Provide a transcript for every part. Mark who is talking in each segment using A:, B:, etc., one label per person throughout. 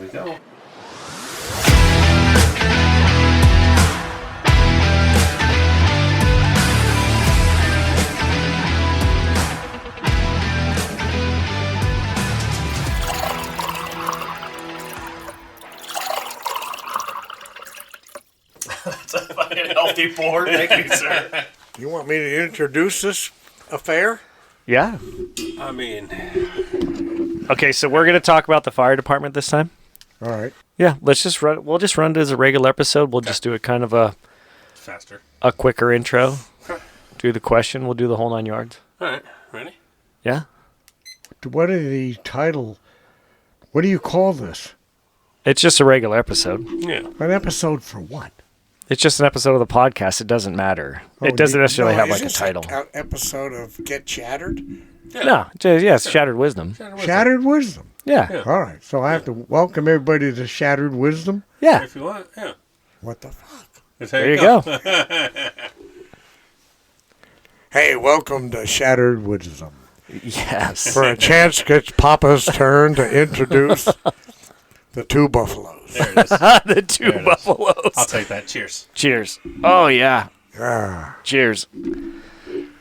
A: we go.
B: That's a fucking healthy board. Thank you, sir.
C: You want me to introduce this affair?
B: Yeah.
A: I mean,
B: Okay, so we're going to talk about the fire department this time.
C: All right.
B: Yeah, let's just run. We'll just run it as a regular episode. We'll just do it kind of
A: faster.
B: a quicker intro. Do the question. We'll do the whole 9 yards.
A: All right, ready?
B: Yeah.
C: What are the title? What do you call this?
B: It's just a regular episode.
A: Yeah.
C: An episode for what?
B: It's just an episode of the podcast. It doesn't matter. It doesn't necessarily have like a title.
C: An episode of Get Shattered?
A: Yeah.
B: No, it's Shattered Wisdom.
C: Shattered Wisdom.
B: Yeah.
C: All right. So I have to welcome everybody to Shattered Wisdom?
B: Yeah.
A: If you want, yeah.
C: What the fuck?
B: There you go.
C: Hey, welcome to Shattered Wisdom.
B: Yes.
C: For a chance, it's Papa's turn to introduce the two buffaloes.
A: There it is.
B: The two
A: There it is.
B: buffaloes.
A: I'll take that. Cheers.
B: Cheers. Oh, yeah.
C: Ah.
B: Cheers.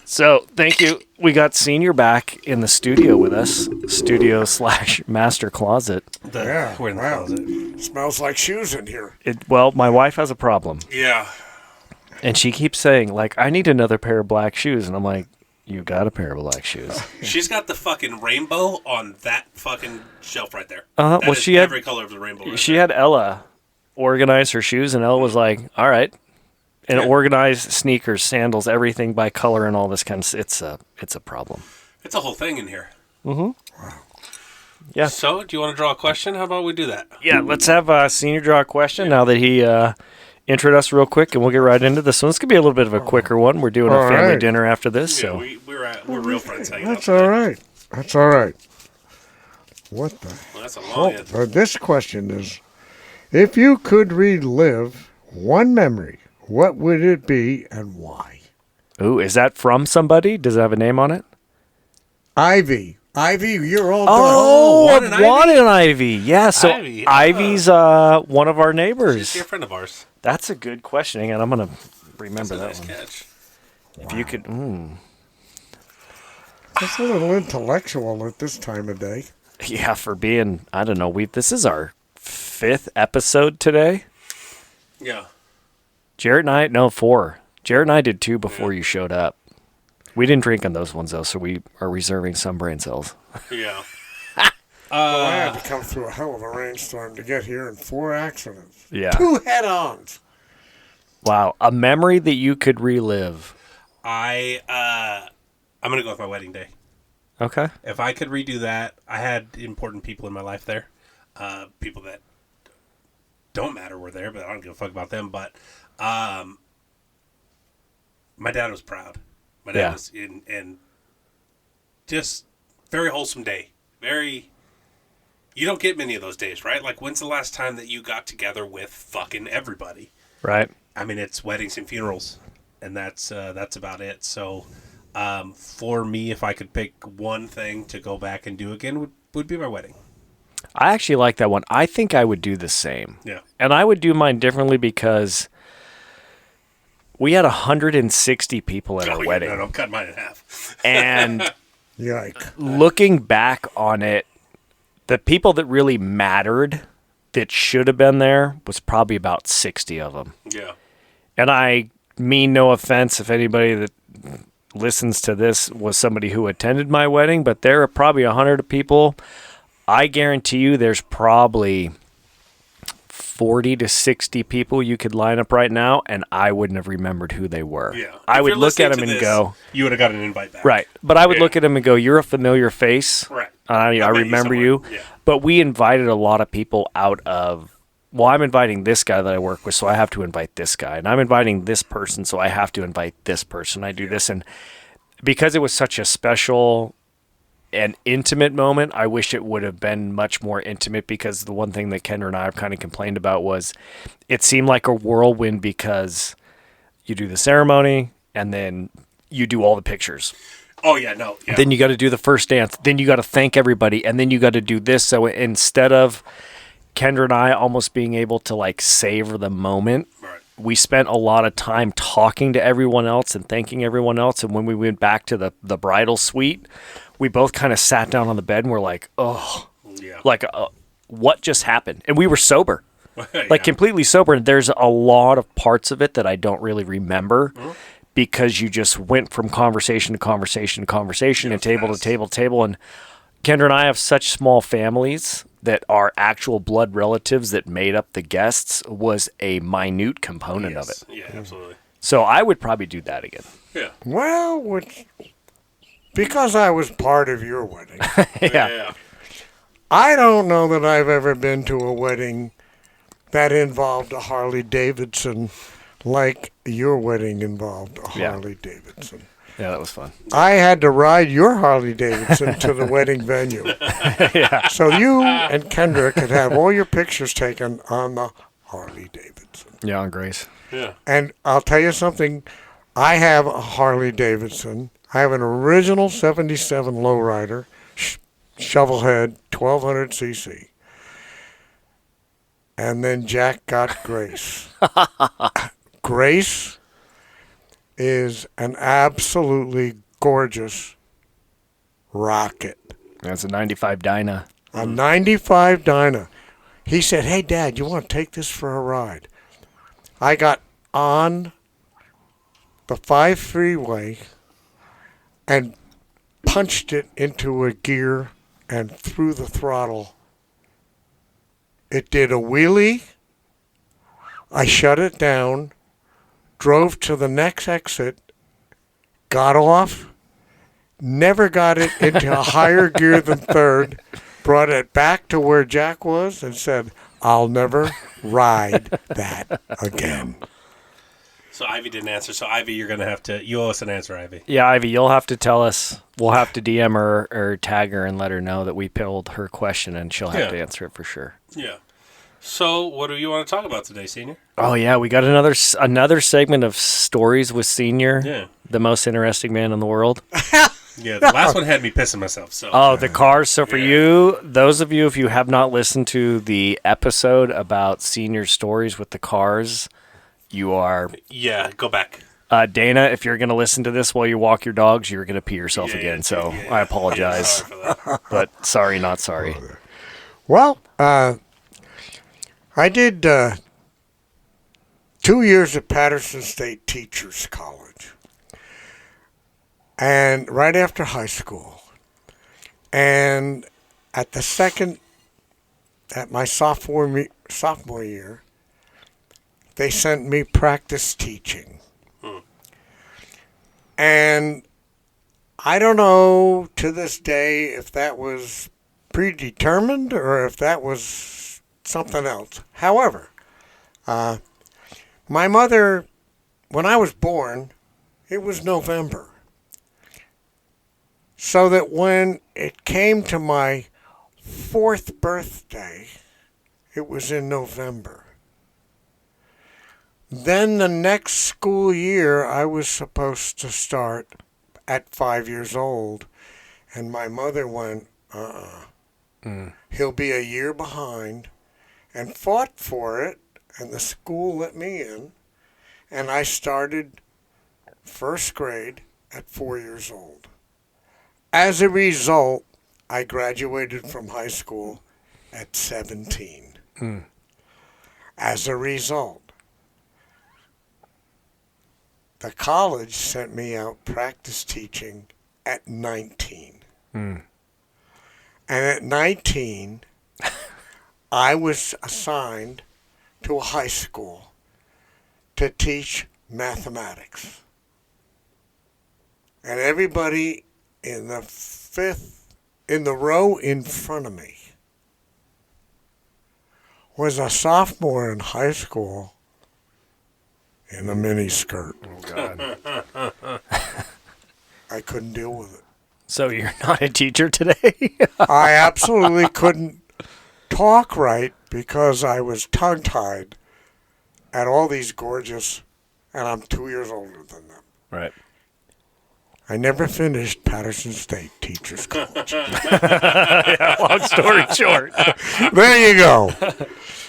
B: So, thank you. We got Senior back in the studio with us. Studio/master closet.
A: We're in the
C: wow.
A: closet.
C: Smells like shoes in here.
B: Well, my wife has a problem.
A: Yeah.
B: And she keeps saying, like, I need another pair of black shoes. And I'm like, you got a pair of black shoes.
A: She's got the fucking rainbow on that fucking shelf right there.
B: Well,
A: That is
B: she had
A: every color of the rainbow. Right
B: she
A: there.
B: had Ella organize her shoes, and Ella was like, all right. And
A: Yeah.
B: organize sneakers, sandals, everything by color and all this kind of it's a problem.
A: It's a whole thing in here.
B: Yeah.
A: So, do you want to draw a question? How about we do that?
B: Yeah, let's have Senior draw a question now that he introed us real quick, and we'll get right into this one. This could be a little bit of a quicker one. We're doing a
C: All
B: family
C: right.
B: dinner after this,
A: Yeah,
B: so
A: we're real friends hanging
C: That's
A: out.
C: all right. That's all right. What the?
A: Well, that's a long end.
C: This question is, if you could relive one memory, what would it be and why?
B: Ooh, is that from somebody? Does it have a name on it?
C: Ivy, you're all
B: Oh,
A: Juan and
B: Juan and Ivy. Yeah, so
A: Ivy,
B: Ivy's one of our
A: She's
B: neighbors.
A: a friend of ours.
B: That's a good question, and I'm gonna remember
A: That's
B: that
A: a nice
B: one.
A: catch.
B: If you could,
C: It's a little intellectual at this time of day.
B: yeah, for being, I don't know. This is our 5th episode today.
A: Yeah.
B: Jerett and I, no, 4. Jerett and I did 2 before you showed up. We didn't drink on those ones though, so we are reserving some brain cells.
A: Yeah.
C: I had to come through a hell of a rainstorm to get here, and 4 accidents.
B: Yeah.
C: 2 head-ons.
B: Wow, a memory that you could relive.
A: I'm gonna go with my wedding day.
B: Okay.
A: If I could redo that, I had important people in my life there. People that don't matter were there, but I don't give a fuck about them. But my dad was proud. My dad
B: Yeah.
A: was in just very wholesome day. Very. You don't get many of those days, right? Like, when's the last time that you got together with fucking everybody?
B: Right.
A: I mean, it's weddings and funerals, and that's about it. So, for me, if I could pick one thing to go back and do again, would be my wedding.
B: I actually like that one. I think I would do the same.
A: Yeah.
B: And I would do mine differently because we had 160 people at our wedding.
A: No, cut mine in half.
B: And
C: Yike.
B: looking back on it, the people that really mattered that should have been there was probably about 60 of them.
A: Yeah.
B: And I mean no offense if anybody that listens to this was somebody who attended my wedding, but there are probably 100 people. I guarantee you there's probably 40 to 60 people you could line up right now, and I wouldn't have remembered who they were.
A: Yeah.
B: I
A: If
B: would
A: you're
B: look at
A: listening
B: them
A: to
B: and
A: this,
B: go,
A: you would have got an invite back.
B: right. But I would
A: Yeah.
B: look at them and go, you're a familiar face.
A: Right.
B: I
A: met you
B: remember you.
A: somewhere. Yeah.
B: But we invited a lot of people out of, well, I'm inviting this guy that I work with, so I have to invite this guy. And I'm inviting this person, so I have to invite this person. I do this. And because it was such a special and intimate moment, I wish it would have been much more intimate, because the one thing that Kendra and I have kind of complained about was it seemed like a whirlwind, because you do the ceremony and then you do all the pictures.
A: Oh, yeah, no. Yeah.
B: Then you got to do the first dance. Then you got to thank everybody. And then you got to do this. So instead of Kendra and I almost being able to like savor the moment.
A: Right.
B: We spent a lot of time talking to everyone else and thanking everyone else. And when we went back to the bridal suite, we both kind of sat down on the bed and were like, oh,
A: Yeah.
B: like what just happened? And we were sober,
A: Yeah.
B: like completely sober. And there's a lot of parts of it that I don't really remember because you just went from conversation to conversation to conversation and table to table to table. And Kendra and I have such small families that our actual blood relatives that made up the guests was a minute component of it.
A: Yeah, absolutely.
B: So I would probably do that again.
A: Yeah.
C: Well, because I was part of your wedding,
A: Yeah.
C: I don't know that I've ever been to a wedding that involved a Harley Davidson like your wedding involved a Harley Davidson.
B: Yeah, that was fun.
C: I had to ride your Harley Davidson to the wedding venue. So you and Kendra could have all your pictures taken on the Harley Davidson.
B: Yeah, on Grace.
A: Yeah.
C: And I'll tell you something. I have a Harley Davidson. I have an original 77 lowrider, shovelhead, 1200cc. And then Jack got Grace. Grace is an absolutely gorgeous rocket.
B: That's a 95 Dyna.
C: A 95 Dyna. He said, hey, Dad, you want to take this for a ride? I got on the 5 freeway and punched it into a gear and threw the throttle. It did a wheelie. I shut it down, drove to the next exit, got off, never got it into a higher gear than third, brought it back to where Jack was and said, I'll never ride that again.
A: So Ivy didn't answer. So Ivy, you're going to have to, you owe us an answer, Ivy.
B: Yeah, Ivy, you'll have to tell us. We'll have to DM her or tag her and let her know that we pulled her question and she'll have to answer it for sure.
A: Yeah. So what do you want to talk about today, Senior?
B: Oh, yeah, we got another segment of stories with Senior, the most interesting man in the world.
A: Yeah, the last one had me pissing myself. So.
B: Oh, the cars. So for you, those of you, if you have not listened to the episode about Senior's stories with the cars, you are...
A: Yeah, go back.
B: Dana, if you're going to listen to this while you walk your dogs, you're going to pee yourself again. So I apologize.
A: Sorry for that.
B: But sorry, not sorry.
C: Well, I did 2 years at Patterson State Teachers College, and right after high school, and at my sophomore year, they sent me practice teaching, and I don't know to this day if that was predetermined or if that was something else. However, my mother, when I was born, it was November. So that when it came to my 4th birthday, it was in November. Then the next school year, I was supposed to start at 5 years old. And my mother went, he'll be a year behind, and fought for it, and the school let me in, and I started 1st grade at 4 years old. As a result, I graduated from high school at 17. As a result, the college sent me out practice teaching at 19. And at 19, I was assigned to a high school to teach mathematics. And everybody in the row in front of me was a sophomore in high school in a miniskirt.
B: Oh, God.
C: I couldn't deal with it.
B: So you're not a teacher today?
C: I absolutely couldn't talk right because I was tongue-tied at all these gorgeous, and I'm 2 years older than them.
B: Right.
C: I never finished Patterson State Teachers College.
B: Yeah, long story short.
C: There you go.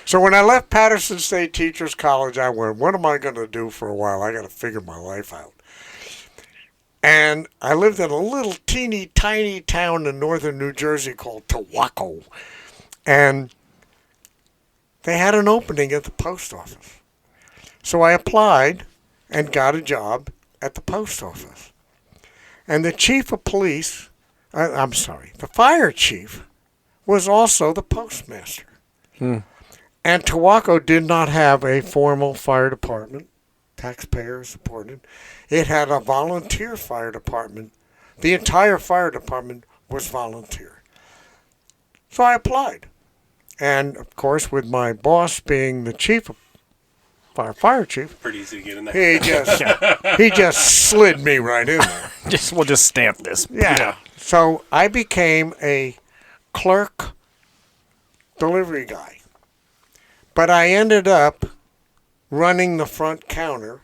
C: So when I left Patterson State Teachers College, I went, what am I going to do for a while? I got to figure my life out. And I lived in a little teeny tiny town in northern New Jersey called Towacco. And they had an opening at the post office. So I applied and got a job at the post office. And the chief of police, the fire chief, was also the postmaster. And Towacco did not have a formal fire department, taxpayer supported. It had a volunteer fire department. The entire fire department was volunteer. So I applied. And, of course, with my boss being the chief of fire chief,
A: Pretty easy to get in there.
C: he just slid me right in there.
B: We'll just stamp this.
C: Yeah. So I became a clerk delivery guy. But I ended up running the front counter,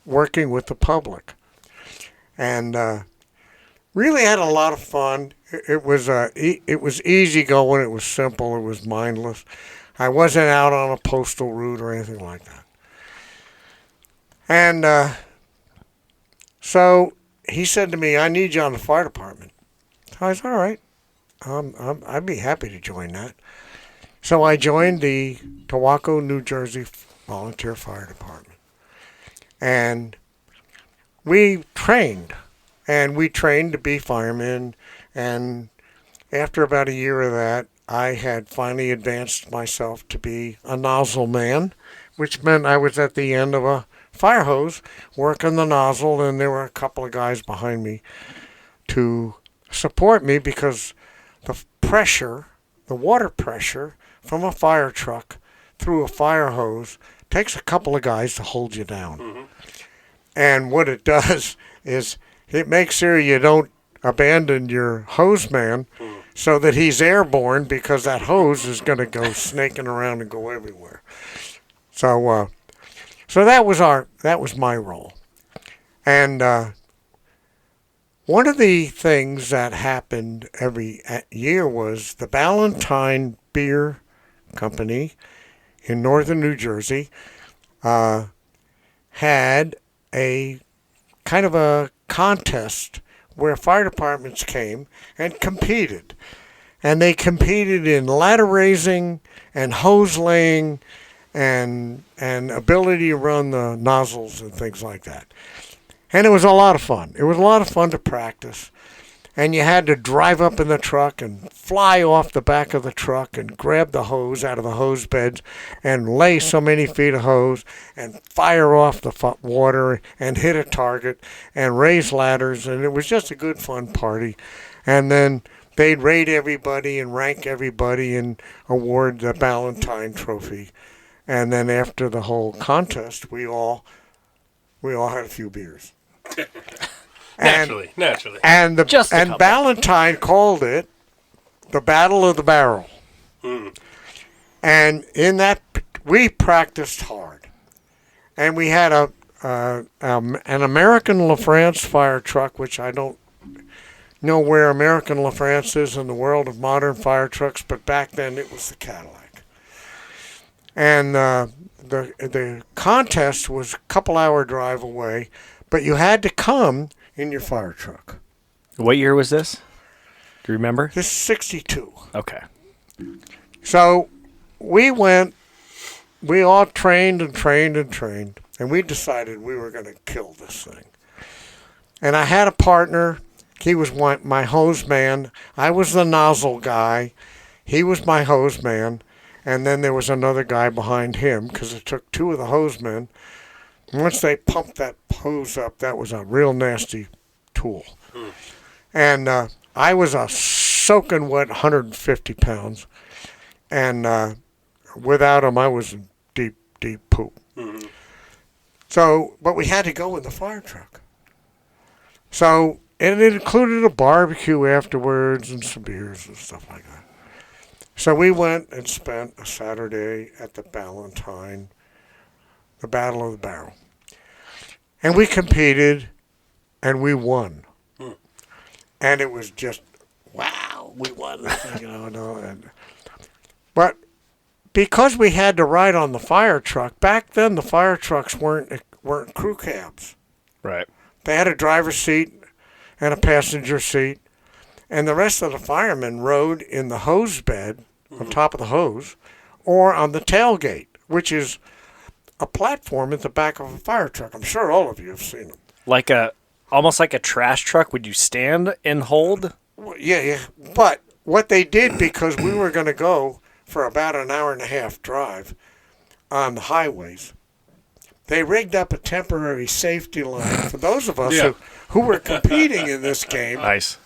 C: working with the public. And really had a lot of fun. It was easy going. It was simple. It was mindless. I wasn't out on a postal route or anything like that. And so he said to me, I need you on the fire department. So I said, all right. I'd be happy to join that. So I joined the Towacco, New Jersey Volunteer Fire Department. And we trained. And we trained to be firemen. And after about a year of that, I had finally advanced myself to be a nozzle man, which meant I was at the end of a fire hose working the nozzle, and there were a couple of guys behind me to support me because the pressure, the water pressure from a fire truck through a fire hose takes a couple of guys to hold you down. Mm-hmm. And what it does is it makes sure you don't abandon your hose man so that he's airborne, because that hose is going to go snaking around and go everywhere. So that was my role. And one of the things that happened every year was the Ballantine Beer Company in northern New Jersey had a kind of a contest where fire departments came and competed. And they competed in ladder raising and hose laying and ability to run the nozzles and things like that. And it was a lot of fun. It was a lot of fun to practice. And you had to drive up in the truck and fly off the back of the truck and grab the hose out of the hose beds and lay so many feet of hose and fire off the water and hit a target and raise ladders. And it was just a good fun party. And then they'd rate everybody and rank everybody and award the Ballantine Trophy. And then after the whole contest, we all had a few beers.
A: Naturally.
C: And Ballantine called it the Battle of the Barrel. And in that, we practiced hard. And we had an American LaFrance fire truck, which I don't know where American LaFrance is in the world of modern fire trucks, but back then it was the Cadillac. And the contest was a couple-hour drive away, but you had to come in your fire truck.
B: What year was this? Do you remember?
C: This is 62.
B: Okay.
C: So we all trained, and we decided we were going to kill this thing. And I had a partner. He was my hose man. I was the nozzle guy. He was my hose man. And then there was another guy behind him, because it took two of the hose men. Once they pumped that hose up, that was a real nasty tool. And I was a soaking wet 150 pounds. And without him, I was in deep, deep poop. Mm-hmm. So, but we had to go in the fire truck. So, and it included a barbecue afterwards and some beers and stuff like that. So we went and spent a Saturday at the Ballantine, the Battle of the Barrel. And we competed, and we won. And it was just, wow, we won this thing, but because we had to ride on the fire truck, back then the fire trucks weren't crew cabs.
B: Right.
C: They had a driver's seat and a passenger seat, and the rest of the firemen rode in the hose bed on top of the hose or on the tailgate, which is a platform at the back of a fire truck. I'm sure all of you have seen them.
B: Almost like a trash truck. Would you stand and hold?
C: Well, yeah. But what they did, because we were going to go for about an hour and a half drive on the highways, they rigged up a temporary safety line for those of us who were competing in this game.
B: Nice.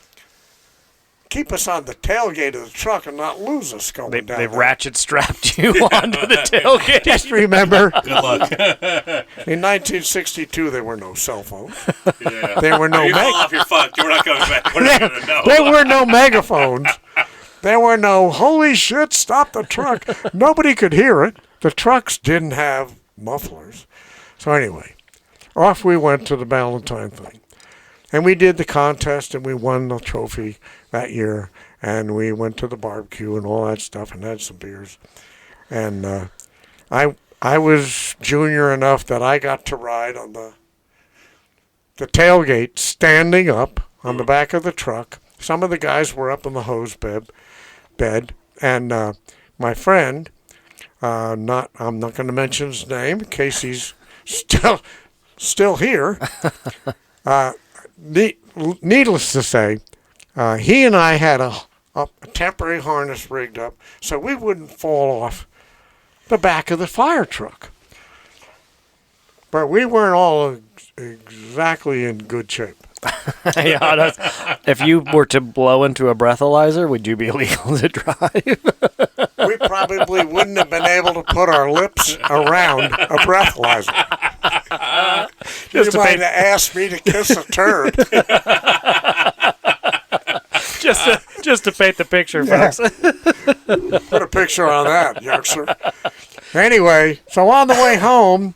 C: Keep us on the tailgate of the truck and not lose us going down.
B: They ratchet strapped you onto the tailgate.
C: Just remember,
A: Good luck.
C: in 1962 there were no cell phones.
A: Yeah.
C: There were no
A: You fall off, you're fucked. We're not coming back. We're not gonna know.
C: there were no megaphones. There were no, holy shit, stop the truck. Nobody could hear it. The trucks didn't have mufflers. So anyway, off we went to the Valentine thing. And we did the contest, and we won the trophy that year. And we went to the barbecue and all that stuff and had some beers. And I was junior enough that I got to ride on the tailgate, standing up on the back of the truck. Some of the guys were up in the hose bed. And my friend, I'm not going to mention his name in case he's still here. Needless to say, he and I had a temporary harness rigged up so we wouldn't fall off the back of the fire truck. But we weren't all exactly in good shape.
B: If you were to blow into a breathalyzer, would you be illegal to drive?
C: We probably wouldn't have been able to put our lips around a breathalyzer. You might have asked me to kiss a turd.
B: just to paint the picture, folks.
C: Put a picture on that, youngster. Anyway, so on the way home,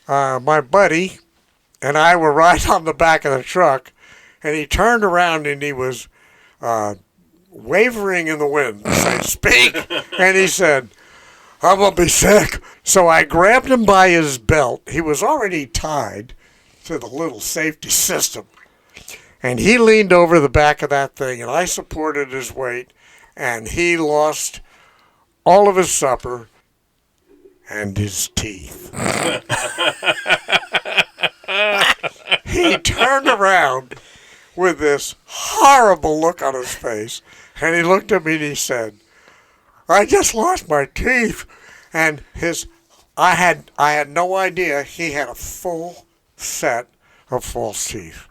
C: my buddy and I were right on the back of the truck, and he turned around and he was wavering in the wind to say, "Speak!" And he said, "I'm going to be sick." So I grabbed him by his belt. He was already tied to the little safety system. And he leaned over the back of that thing, and I supported his weight, and he lost all of his supper and his teeth. He turned around with this horrible look on his face, and he looked at me and he said, "I just lost my teeth." And I had no idea he had a full set of false teeth.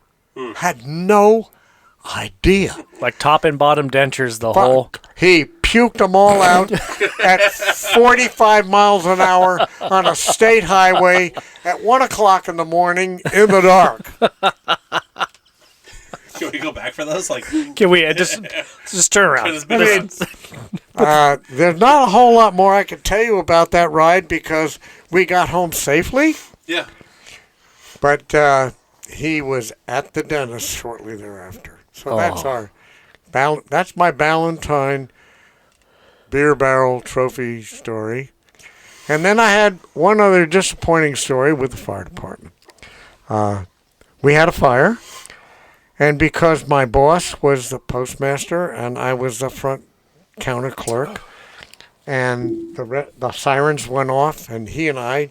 C: Had no idea.
B: Like top and bottom dentures, the
C: But
B: whole.
C: he puked them all out at 45 miles an hour on a state highway at 1 o'clock in the morning in the dark.
A: Can we go back for those? Like,
B: Can we just turn around?
C: I mean, there's not a whole lot more I can tell you about that ride because we got home safely.
A: yeah.
C: But he was at the dentist shortly thereafter. So that's my Valentine beer barrel trophy story. And then I had one other disappointing story with the fire department. We had a fire, and because my boss was the postmaster and I was the front counter clerk, and the sirens went off, and he and I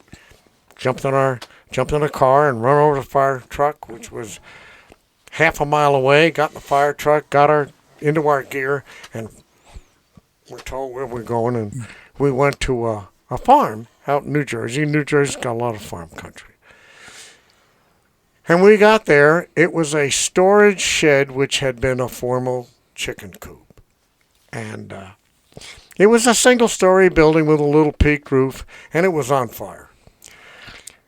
C: jumped in a car and run over the fire truck, which was half a mile away, got in the fire truck, got into our gear, and we're told where we're going, and we went to a farm out in New Jersey. New Jersey's got a lot of farm country. And we got there, it was a storage shed which had been a formal chicken coop. And it was a single-story building with a little peaked roof, and it was on fire.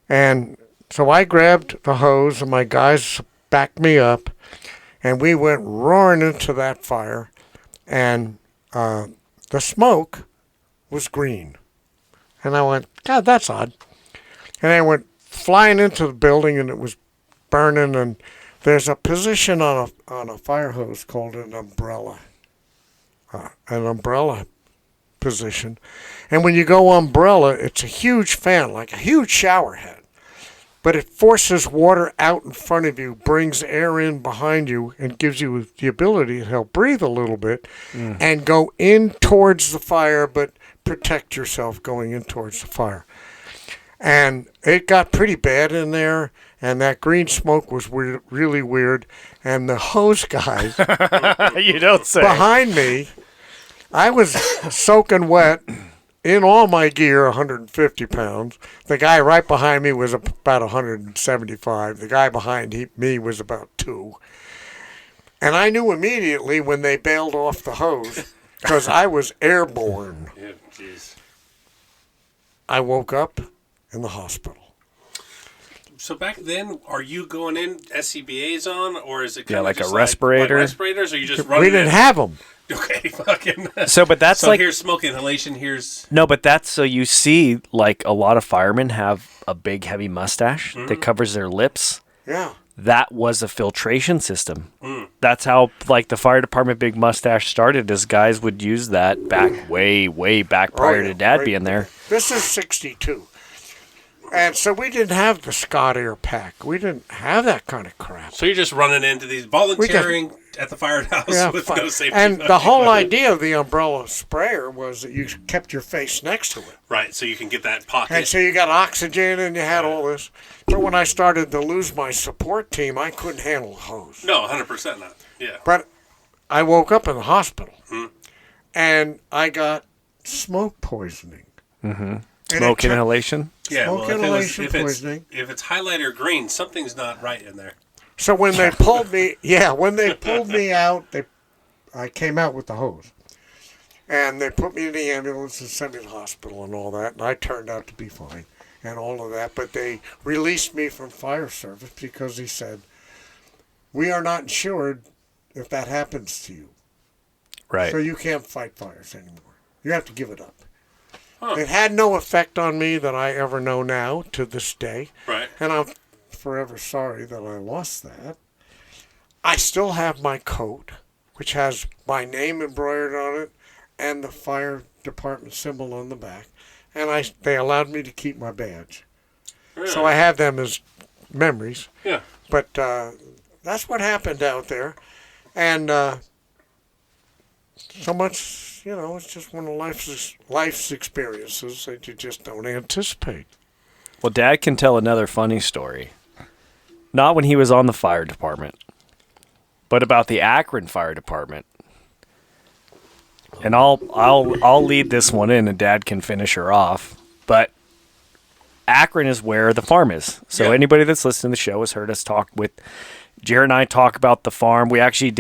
C: And so I grabbed the hose, and my guys backed me up, and we went roaring into that fire, and the smoke was green. And I went, God, that's odd. And I went flying into the building, and it was burning, and There's a position on a fire hose called an umbrella. An umbrella position. And when you go umbrella, it's a huge fan, like a huge shower head. But it forces water out in front of you, brings air in behind you, and gives you the ability to help breathe a little bit and go in towards the fire, but protect yourself going in towards the fire. And it got pretty bad in there, and that green smoke was weird, really weird. And the hose guys
B: You don't say.
C: behind me, I was soaking wet in all my gear, 150 pounds. The guy right behind me was about 175. The guy behind me was about 2. And I knew immediately when they bailed off the hose because I was airborne.
A: Yeah, jeez.
C: I woke up in the hospital.
A: So back then, are you going in SCBA's on, or is it kind of
B: like a
A: just
B: respirator?
A: Like respirators, or you just running
C: We didn't
A: in?
C: have them.
A: Okay, fucking.
B: So, but that's
A: So
B: like
A: here's smoke inhalation. Here's
B: no, but that's so you see, like a lot of firemen have a big heavy mustache that covers their lips.
C: Yeah.
B: That was a filtration system. That's how, like, the fire department big mustache started. As guys would use that back way back prior to Dad being there.
C: This is 62. And so we didn't have the Scott Air Pack. We didn't have that kind of crap.
A: so you're just running into these volunteering at the firehouse with no safety.
C: And the whole idea of the umbrella sprayer was that you kept your face next to it.
A: Right, so you can get that pocket.
C: And so you got oxygen and you had all this. But when I started to lose my support team, I couldn't handle the hose.
A: No, 100% not. Yeah.
C: But I woke up in the hospital and I got smoke poisoning. And
B: Smoke inhalation.
A: Yeah,
C: Smoke
A: well,
C: inhalation
A: if
C: poisoning.
A: it's highlighter green, something's not right in there.
C: So when they pulled me, out, I came out with the hose. And they put me in the ambulance and sent me to the hospital and all that. And I turned out to be fine and all of that. But they released me from fire service because he said, we are not insured if that happens to you.
B: Right.
C: So you can't fight fires anymore. You have to give it up.
A: Huh.
C: It had no effect on me that I ever know now to this day.
A: Right.
C: And I'm forever sorry that I lost that. I still have my coat, which has my name embroidered on it and the fire department symbol on the back. And they allowed me to keep my badge.
A: Really?
C: So I have them as memories.
A: Yeah.
C: But that's what happened out there. And so much, it's just one of life's experiences that you just don't anticipate.
B: Well, Dad can tell another funny story. Not when he was on the fire department, but about the Akron Fire Department. And I'll lead this one in, and Dad can finish her off. But Akron is where the farm is. So
A: Yeah.
B: anybody that's listening to the show has heard us talk with Jerett and I talk about the farm. We actually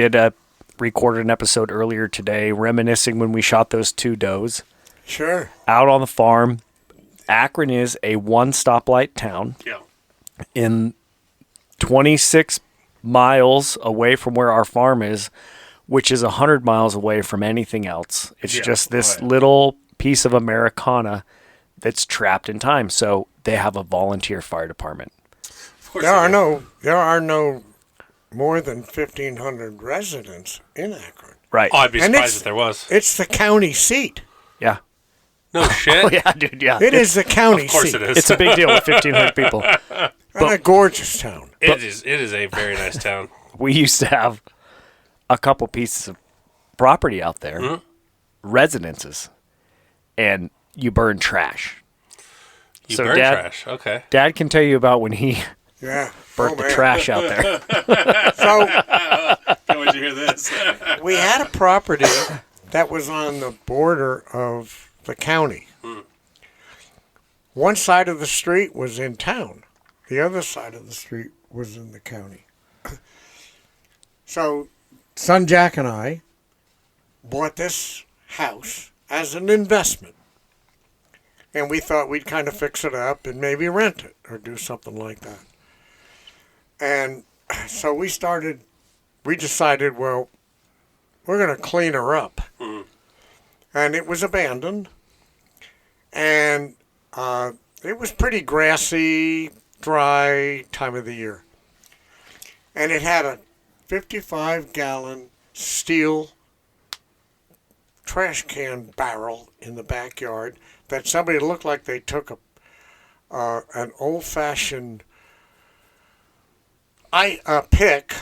B: recorded an episode earlier today, reminiscing when we shot those 2 does
C: Sure.
B: out on the farm. Akron is a 1-stoplight town.
A: Yeah.
B: In 26 miles away from where our farm is, which is 100 miles away from anything else. It's just this little piece of Americana that's trapped in time. So they have a volunteer fire department.
A: Of course
C: There are no more than 1,500 residents in Akron.
B: Right.
A: Oh, I'd be
C: And
A: surprised if there was.
C: It's the county seat.
B: Yeah.
A: No shit.
B: Oh, yeah, dude. Yeah.
C: It is the county
A: Of course
C: seat.
A: it is.
B: It's a big deal with 1,500 people.
C: And a gorgeous town.
A: It is a very nice town.
B: We used to have a couple pieces of property out there, residences, and you burn trash.
A: You
B: So
A: burn
B: Dad-
A: trash. Okay.
B: Dad can tell you about when he
C: Yeah.
B: burnt the trash out there.
C: So
A: Can't wait to hear this.
C: we had a property that was on the border of the county. One side of the street was in town. The other side of the street was in the county. So son Jack and I bought this house as an investment. And we thought we'd kind of fix it up and maybe rent it or do something like that. And so we decided, well, we're going to clean her up. And it was abandoned. And it was pretty grassy, dry time of the year. and it had a 55-gallon steel trash can barrel in the backyard that somebody looked like they took an old-fashioned pick,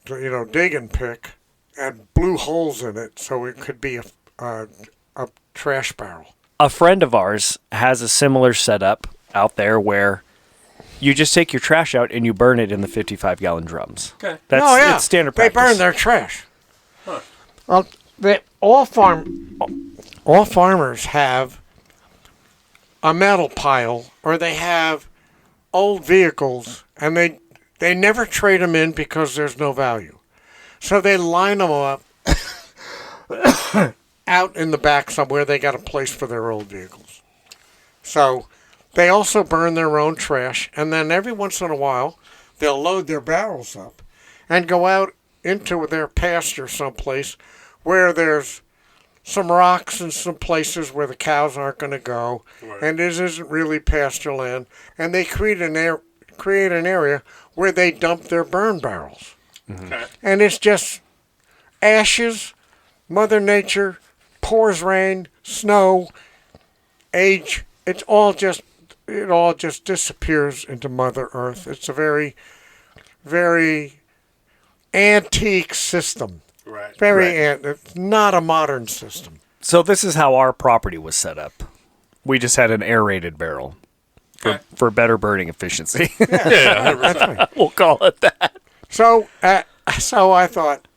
C: digging pick, and blew holes in it so it could be a trash barrel.
B: A friend of ours has a similar setup out there where you just take your trash out and you burn it in the 55-gallon drums.
A: Okay.
B: It's standard practice.
C: They burn their trash.
A: Huh.
C: All farmers have a metal pile, or they have old vehicles, and they never trade them in because there's no value. So they line them up out in the back somewhere. They got a place for their old vehicles. So they also burn their own trash, and then every once in a while they'll load their barrels up and go out into their pasture someplace where there's some rocks and some places where the cows aren't going to go,
A: Right.
C: and this isn't really pasture land, and they create an area where they dump their burn barrels.
A: Okay.
C: And it's just ashes, Mother Nature, pours rain, snow, age. It all just disappears into Mother Earth. It's a very, very antique system.
A: Right.
C: It's not a modern system.
B: So this is how our property was set up. We just had an aerated barrel for better burning efficiency.
A: Yeah.
C: That's right.
B: We'll call it that.
C: So I thought,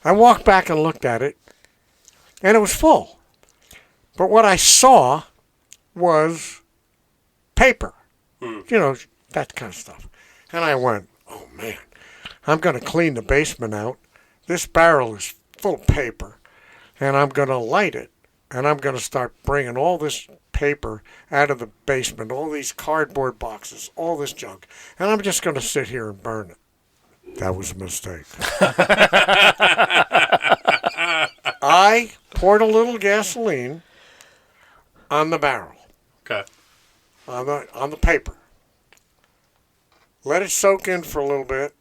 C: I walked back and looked at it, and it was full. But what I saw was paper, that kind of stuff. And I went, oh man, I'm going to clean the basement out. This barrel is full of paper, and I'm going to light it, and I'm going to start bringing all this paper out of the basement, all these cardboard boxes, all this junk, and I'm just going to sit here and burn it. That was a mistake. I poured a little gasoline on the barrel,
A: Okay.
C: on the paper. Let it soak in for a little bit,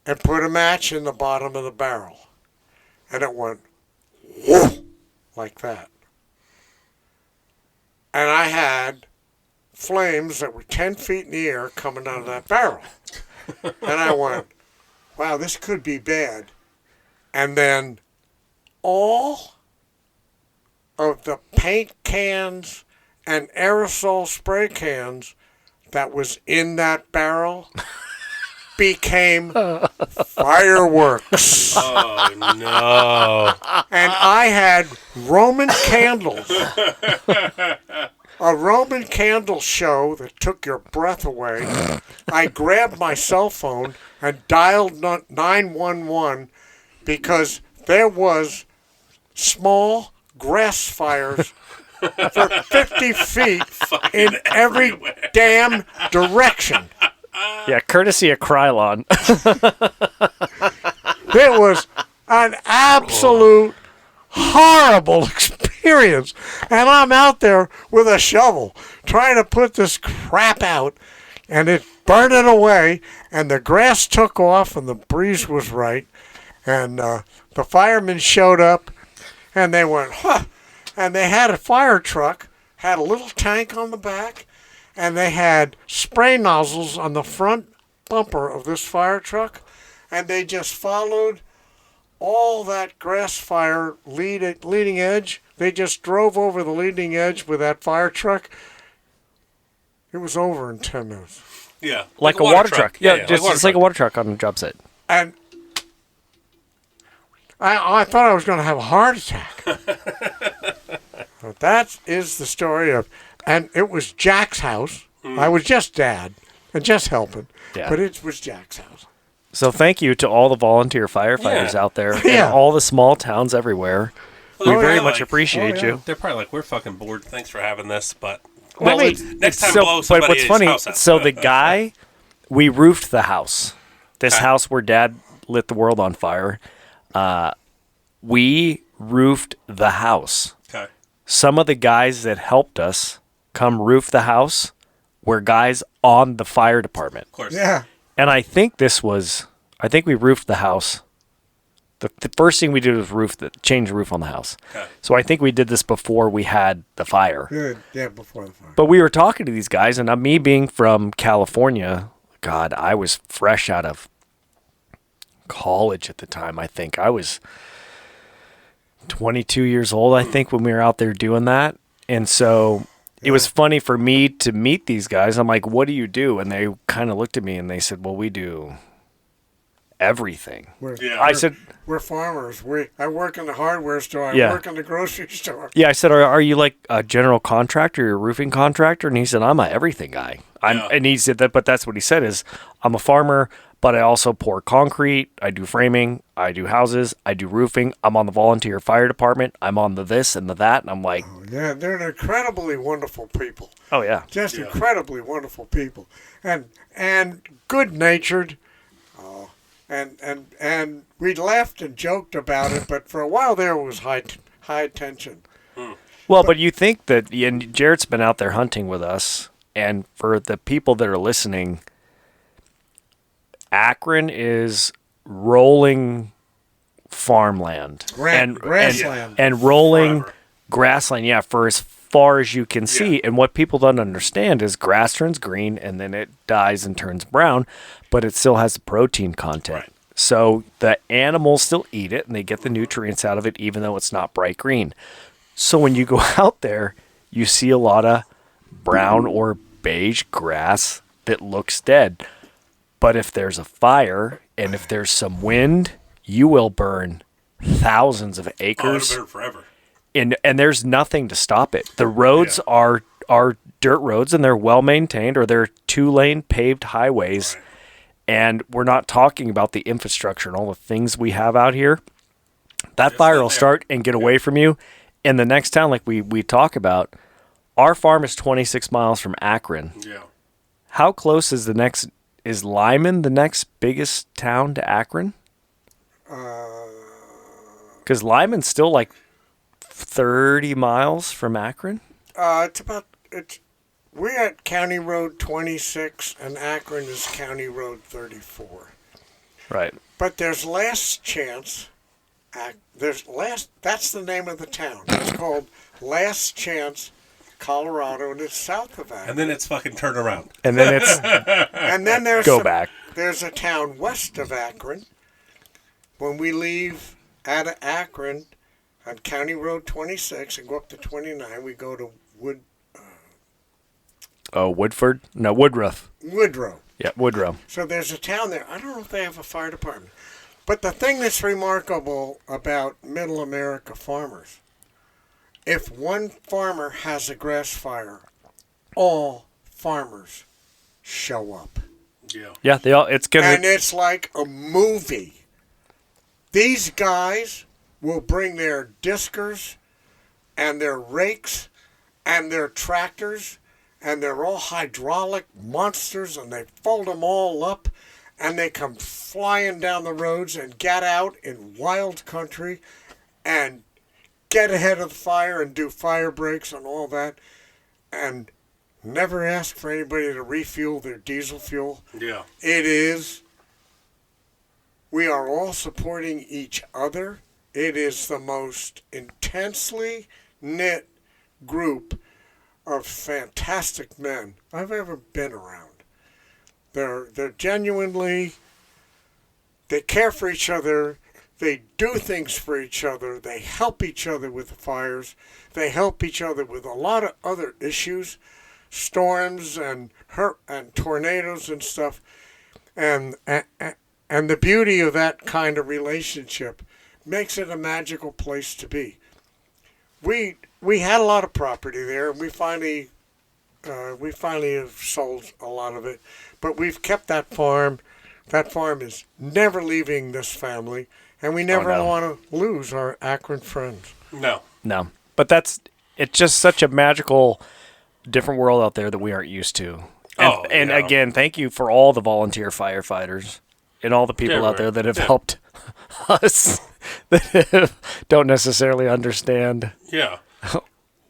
C: and put a match in the bottom of the barrel. And it went whoosh, like that. And I had flames that were 10 feet in the air coming out of that barrel. And I went, wow, this could be bad. And then all of the paint cans and aerosol spray cans that was in that barrel became fireworks.
A: Oh, no.
C: And I had Roman candles. A Roman candle show that took your breath away. I grabbed my cell phone and dialed 911 because there was small grass fires for 50 feet in every damn direction.
B: Yeah, courtesy of Krylon.
C: It was an absolute horrible experience. And I'm out there with a shovel trying to put this crap out, and it burned it away, and the grass took off, and the breeze was right. And the firemen showed up, and they went, huh. And they had a fire truck, had a little tank on the back, and they had spray nozzles on the front bumper of this fire truck, and they just followed all that grass fire leading edge. They just drove over the leading edge with that fire truck. It was over in 10 minutes.
A: Yeah.
B: Like a water truck. Yeah,
A: just
B: like a water truck on a job site.
C: And I thought I was going to have a heart attack. But that is the story of, and it was Jack's house. I was just dad and just helping, but it was Jack's house.
B: So thank you to all the volunteer firefighters out there in all the small towns everywhere.
A: Well,
B: We very much appreciate you.
A: They're probably like, we're fucking bored. Thanks for having this, but
B: Well,
A: next time blow somebody
B: but what's
A: in
B: funny,
A: his house out.
B: so the guy, we roofed the house. This
A: Okay.
B: house where Dad lit the world on fire, we roofed the house.
A: Okay.
B: Some of the guys that helped us come roof the house were guys on the fire department.
A: Of course.
C: Yeah.
B: And I think we roofed the house. The first thing we did was change the roof on the house.
A: Okay.
B: So I think we did this before we had the fire.
C: Yeah, before the fire.
B: But we were talking to these guys, and me being from California, God, I was fresh out of college at the time. I think I was 22 years old, I think, when we were out there doing that. And so it was funny for me to meet these guys. I'm like, what do you do? And they kind of looked at me and they said, well, we do everything. I said,
C: we're farmers. I work in the hardware store. I
B: Yeah.
C: work in the grocery store.
B: yeah, I said, are you like a general contractor, you're a roofing contractor? And he said, I'm a everything guy. And he said that, but that's what he said is, I'm a farmer, but I also pour concrete. I do framing. I do houses. I do roofing. I'm on the volunteer fire department. I'm on the this and the that. And I'm like,
C: Yeah, they're incredibly wonderful people.
B: oh yeah.
C: Just incredibly wonderful people. And good-natured. And we laughed and joked about it, but for a while there was high tension.
B: Well, but you think that, and Jerett's been out there hunting with us, and for the people that are listening, Akron is rolling farmland
C: Grassland.
B: and rolling
A: Forever.
B: grassland, for as far as you can see. And what people don't understand is grass turns green and then it dies and turns brown, but it still has the protein content.
A: Right.
B: So the animals still eat it and they get the nutrients out of it, even though it's not bright green. So when you go out there, you see a lot of brown or beige grass that looks dead. But if there's a fire and if there's some wind, you will burn thousands of
A: Oh,
B: acres.
A: it'll burn forever.
B: And there's nothing to stop it. The roads are dirt roads and they're well maintained, or they're 2-lane paved highways.
A: Right.
B: And we're not talking about the infrastructure and all the things we have out here. That fire will start and get away from you. In the next town, like we talk about, our farm is 26 miles from Akron.
A: Yeah.
B: How close is is Lyman the next biggest town to Akron? Because Lyman's still like 30 miles from Akron.
C: We're at County Road 26, and Akron is County Road 34.
B: Right.
C: But there's Last Chance. That's the name of the town. It's called Last Chance, Colorado, and it's south of Akron.
A: And then it's fucking turn around.
B: And then it's
C: And then there's
B: back.
C: There's a town west of Akron. When we leave out of Akron on County Road 26 and go up to 29, we go to
B: Woodford? No, Woodruff.
C: Woodrow.
B: Yeah, Woodrow.
C: So there's a town there. I don't know if they have a fire department. But the thing that's remarkable about Middle America farmers, if one farmer has a grass fire, all farmers show up.
A: Yeah.
B: Yeah, it's gonna.
C: And it's like a movie. These guys will bring their diskers and their rakes and their tractors, and they're all hydraulic monsters, and they fold them all up, and they come flying down the roads and get out in wild country and get ahead of the fire and do fire breaks and all that, and never ask for anybody to refuel their diesel fuel.
A: Yeah.
C: We are all supporting each other. It is the most intensely knit group of fantastic men I've ever been around. They're genuinely, they care for each other. They do things for each other. They help each other with the fires. They help each other with a lot of other issues, storms and tornadoes and stuff. And the beauty of that kind of relationship makes it a magical place to be. We had a lot of property there, and we finally have sold a lot of it, but we've kept that farm. That farm is never leaving this family, and we never want to lose our Akron friends.
A: No.
B: But it's just such a magical, different world out there that we aren't used to. And again, thank you for all the volunteer firefighters and all the people out there that have helped us that don't necessarily understand.
A: Yeah.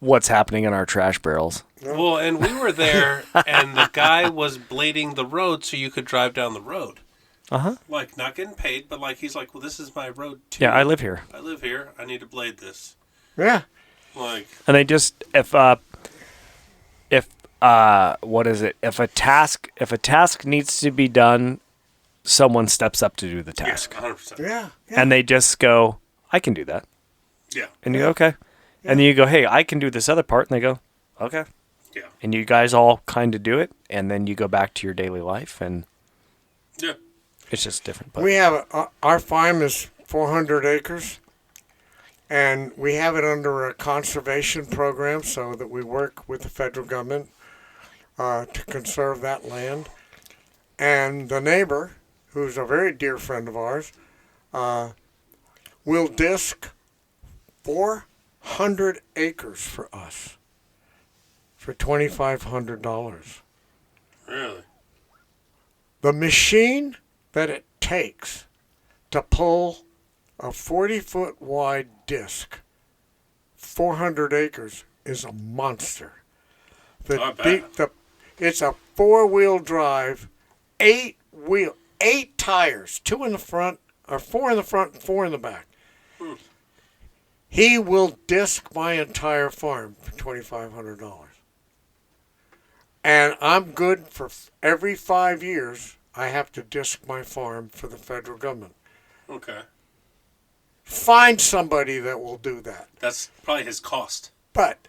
B: what's happening in our trash barrels.
A: Well, and we were there, and the guy was blading the road so you could drive down the road.
B: Uh-huh.
A: Like, not getting paid, but like he's like, well, this is my road too.
B: Yeah, I live here.
A: I live here. I need to blade this.
C: Yeah.
A: Like,
B: And they just if what is it? If a task needs to be done, someone steps up to do the task.
A: yeah, 100%.
C: Yeah.
B: And they just go, I can do that.
A: Yeah.
B: And you go, okay. And then you go, hey, I can do this other part. And they go, okay.
A: Yeah.
B: And you guys all kind of do it. And then you go back to your daily life. And
A: Yeah.
B: it's just different. But
C: We have our farm is 400 acres, and we have it under a conservation program so that we work with the federal government to conserve that land. And the neighbor, who's a very dear friend of ours, will disc 400 acres for us for $2,500.
A: Really?
C: The machine that it takes to pull a 40-foot wide disc, 400 acres, is a monster.
A: I bet.
C: It's a 4-wheel drive, 8 tires, 2 in the front, or 4 in the front and 4 in the back. He will disc my entire farm for $2,500. And I'm good for every 5 years. I have to disc my farm for the federal government.
A: Okay.
C: Find somebody that will do that.
A: That's probably his cost.
C: But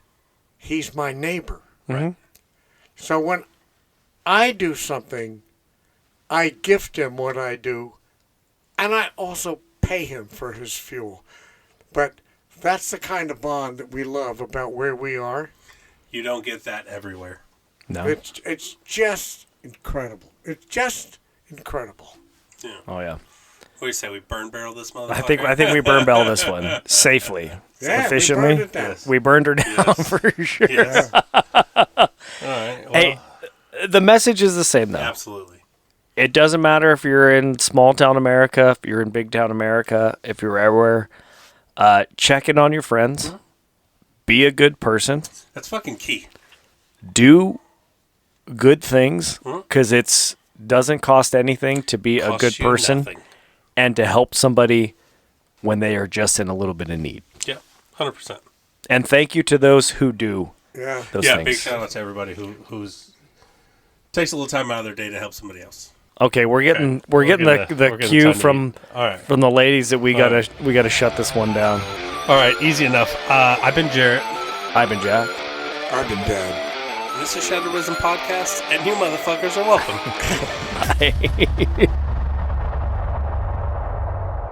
C: he's my neighbor.
B: Mhm.
C: So when I do something, I gift him what I do, and I also pay him for his fuel. But that's the kind of bond that we love about where we are.
A: You don't get that everywhere.
B: no.
C: It's just incredible. It's just incredible.
A: Yeah.
B: Oh, yeah.
A: What do you say? We burn barrel this motherfucker?
B: I think we burn barrel this one safely.
C: Yeah,
B: Efficiently.
C: we burned it down.
A: Yes.
B: We burned her down
A: Yes.
B: for sure.
A: Yes. All right. Well,
B: Hey, the message is the same, though.
A: absolutely.
B: It doesn't matter if you're in small town America, if you're in big town America, if you're everywhere. Check in on your friends. Be a good person.
A: That's fucking key.
B: Do good things because it's doesn't cost anything to be a
A: Costs
B: good
A: you
B: person
A: nothing.
B: and to help somebody when they are just in a little bit of need.
A: Yeah, 100%.
B: And thank you to those who do
C: Yeah.
B: those
A: Yeah,
B: things.
A: big shout out to everybody who's takes a little time out of their day to help somebody else.
B: Okay, we're getting
A: Okay.
B: we're getting
A: We're
B: the
A: getting
B: cue
A: time to
B: from
A: eat. All right.
B: from the ladies that we gotta
A: right.
B: we gotta shut this one down.
A: All right, easy enough. I've been Jerett.
B: I've been Jack.
C: I've been dead.
A: This is Shattered Wisdom Podcast, and you motherfuckers are welcome.
B: Bye.